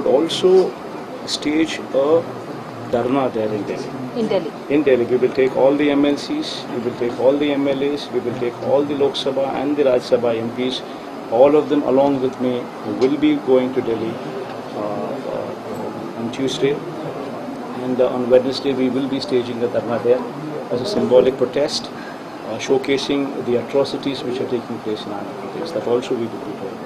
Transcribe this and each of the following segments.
would also stage a dharna there in Delhi. In Delhi, we will take all the MLCs, we will take all the MLAs, we will take all the Lok Sabha and the Rajya Sabha MPs, all of them along with me who will be going to Delhi on Tuesday. And on Wednesday, we will be staging a dharna there as a symbolic protest, showcasing the atrocities which are taking place in Andhra Pradesh. That also we will be doing.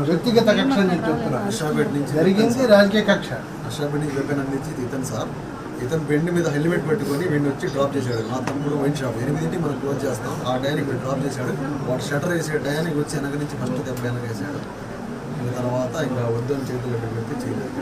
వ్యక్తిగత కక్ష నేను చెప్తున్నాను. అషాబెడ్ నుంచి జరిగింది రాజకీయ కక్ష. అషాబెడ్ నుంచి weapon నుంచి ఇతను సార్ ఇతను బెండ్ మీద హెల్మెట్ పెట్టుకొని వీడిని వచ్చి డ్రాప్ చేశాడు. మా తమ్ముడు వైన్ షాప్ 8ంటికి మనం క్లోజ్ చేస్తాం. ఆ టయానికి వీడు డ్రాప్ చేశాడు. వాడు షటర్ వేసే టయానికి వచ్చి వెనక నుంచి ఫస్ట్ దెబ్బ వెనక వేసాడు. ఇంకా తర్వాత ఇంకా వద్దని చేతులు పెట్టి చేయలేదు.